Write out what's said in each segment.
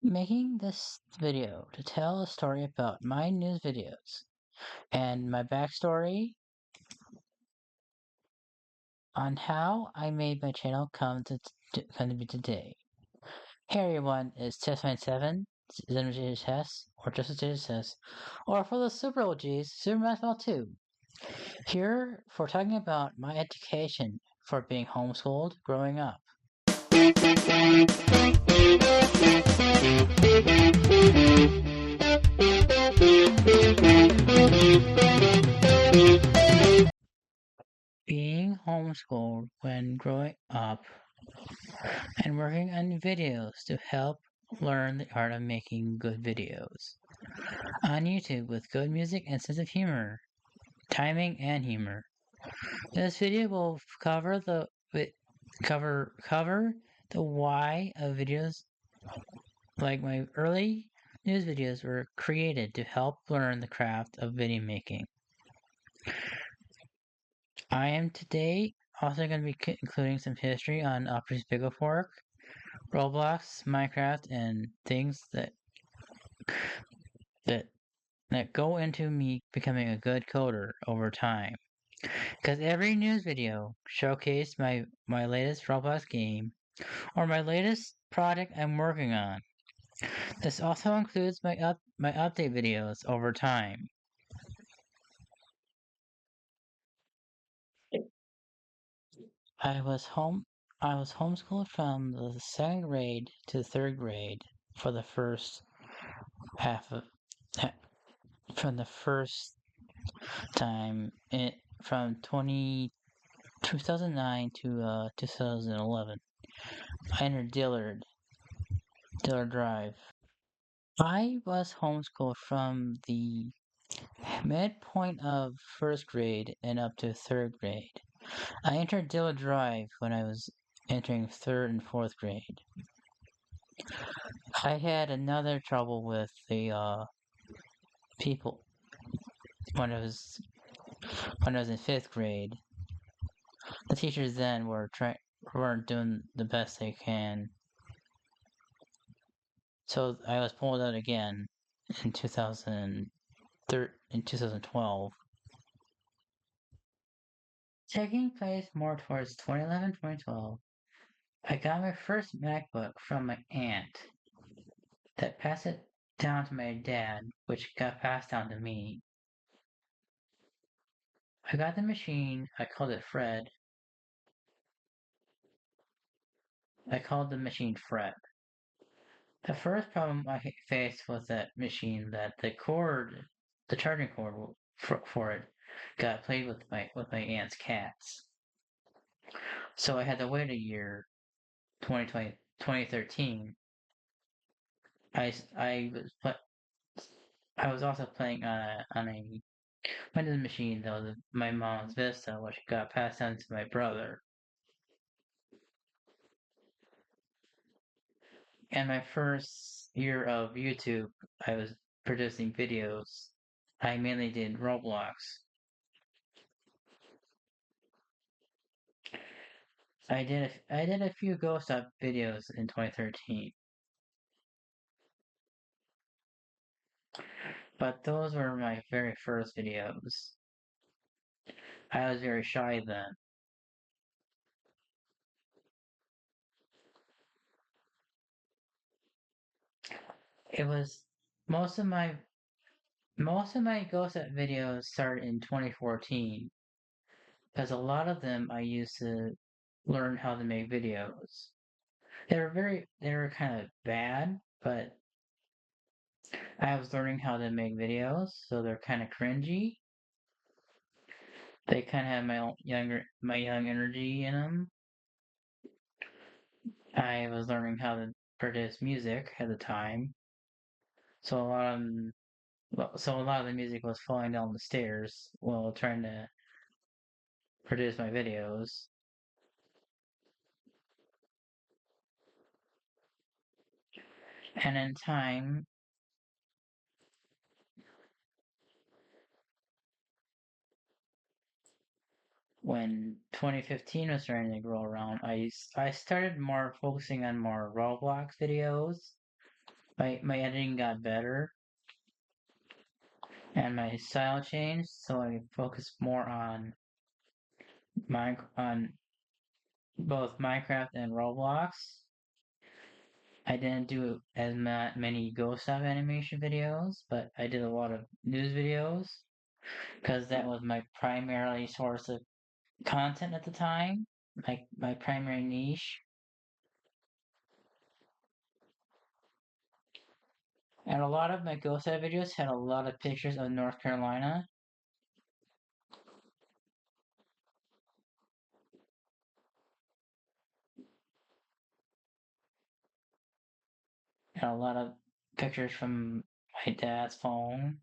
Making this video to tell a story about my news videos and my backstory on how I made my channel come to be today. Hey everyone, it's Test97, Jay Test, or just Jay Test, or for the Super OGs, Super Mathball 2. Here for talking about my education for being homeschooled growing up. Being homeschooled when growing up and working on videos to help learn the art of making good videos on YouTube with good music and sense of humor, timing and humor. This video will cover the why of videos, like my early news videos were created to help learn the craft of video making. I am today also going to be including some history on Operation Big Fork, Roblox, Minecraft, and things that go into me becoming a good coder over time. Because every news video showcased my latest Roblox game or my latest project I'm working on. This also includes my update videos over time. I was homeschooled from the second grade to the third grade for the first half of from the first time from 2009 to 2011. I entered Dillard Drive. I was homeschooled from the midpoint of first grade and up to third grade. I entered Dillard Drive when I was entering third and fourth grade. I had another trouble with the people when I was in fifth grade. The teachers then weren't doing the best they can, so I was pulled out again in 2012. Taking place more towards 2011-2012, I got my first MacBook from my aunt that passed it down to my dad, which got passed down to me. I got the machine, I called it Fred. I called the machine Fred. The first problem I faced with that machine that the charging cord for it, got played with my aunt's cats. So I had to wait a year, 2013. I was also playing on a Windows machine that was my mom's Vista, which got passed down to my brother. And my first year of YouTube, I was producing videos. I mainly did Roblox. I did a few Ghost Up videos in 2013, but those were my very first videos. I was very shy then. It was most of my Ghost Up videos started in 2014, because a lot of them I used to learn how to make videos. They were kind of bad, but I was learning how to make videos, so they're kind of cringy. They kind of have my young energy in them. I was learning how to produce music at the time, so a lot of the music was falling down the stairs while trying to produce my videos. And in time, when 2015 was starting to roll around, I started more focusing on more Roblox videos my editing got better and my style changed, so I focused more on both Minecraft and Roblox. I didn't do as many ghost stop animation videos, but I did a lot of news videos because that was my primary source of content at the time, my primary niche. And a lot of my ghost stop videos had a lot of pictures of North Carolina and a lot of pictures from my dad's phone.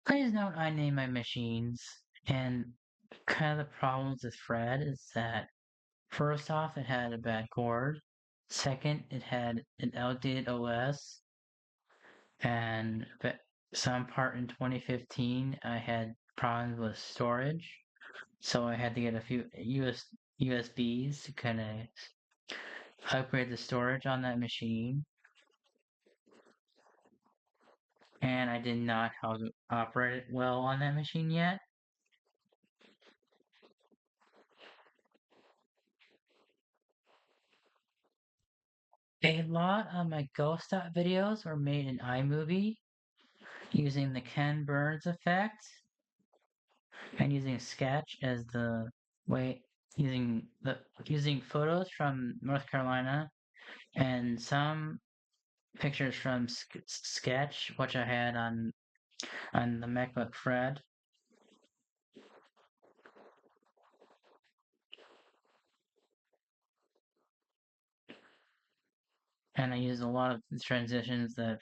Please note I name my machines, and kind of the problems with Fred is that first off, it had a bad cord. Second, it had an outdated OS, and some part in 2015, I had problems with storage, so I had to get a few USBs to kind of upgrade the storage on that machine. And I did not know how to operate it well on that machine yet. A lot of my ghost dot videos were made in iMovie using the Ken Burns effect and using Sketch as the way using photos from North Carolina and some pictures from Sketch, which I had on the MacBook Fred, and I used a lot of the transitions that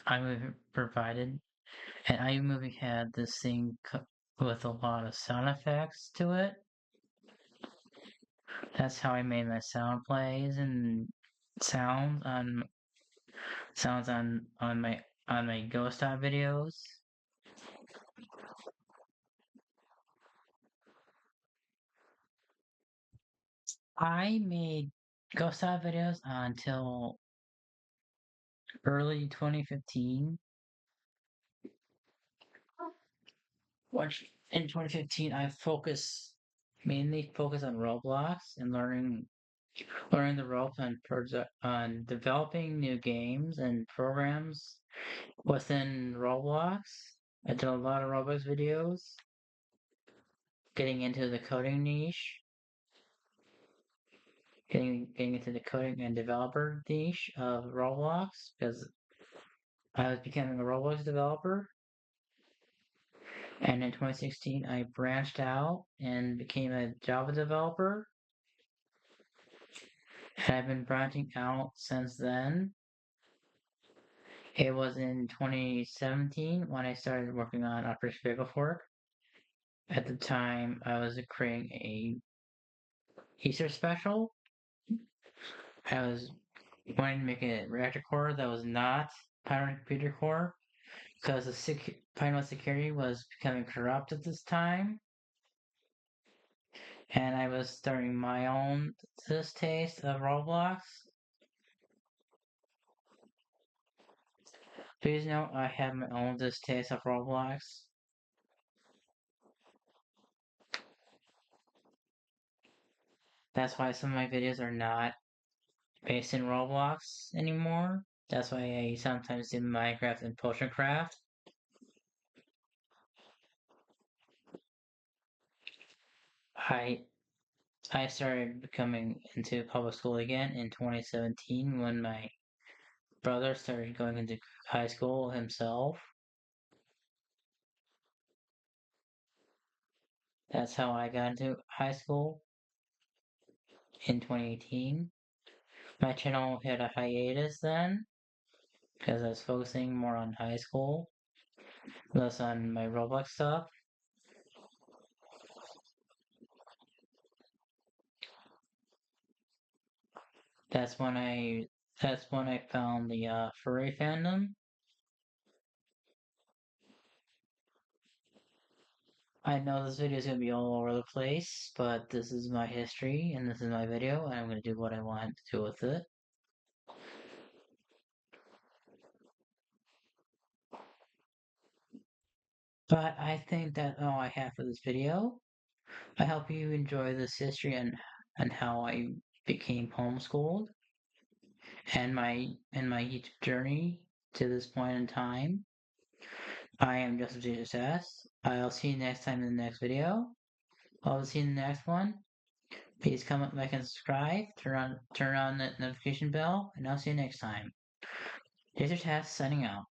iMovie provided, and iMovie had this thing with a lot of sound effects to it. That's how I made my sound plays and sounds on sounds on my ghost dot videos. I made ghost dot videos until early 2015. Which in 2015 I mainly focus on Roblox and learning the ropes on developing new games and programs within Roblox. I did a lot of Roblox videos, getting into the coding niche, getting into the coding and developer niche of Roblox because I was becoming a Roblox developer. And in 2016, I branched out and became a Java developer. And I've been branching out since then. It was in 2017 when I started working on Operation Picklefork. At the time, I was creating a Easter special. I was wanting to make a reactor core that was not Python computer core because the Python security was becoming corrupt at this time, and I was starting my own distaste of Roblox. Please note I have my own distaste of Roblox. That's why some of my videos are not based in Roblox anymore. That's why I sometimes do Minecraft and Potioncraft. I I started becoming into public school again in 2017 when my brother started going into high school himself. That's how I got into high school in 2018. My channel had a hiatus then because I was focusing more on high school, less on my Roblox stuff. That's when I that's when I found the furry fandom. I know this video is going to be all over the place, but this is my history and this is my video, and I'm going to do what I want to do with it. But I think that's all I have for this video. I hope you enjoy this history and how I became homeschooled and my YouTube journey to this point in time. I am Joseph J. Sirtest. I'll see you next time in the next video. I'll see you in the next one. Please comment, like, and subscribe. Turn on that notification bell, and I'll see you next time. Jay Sirtest signing out.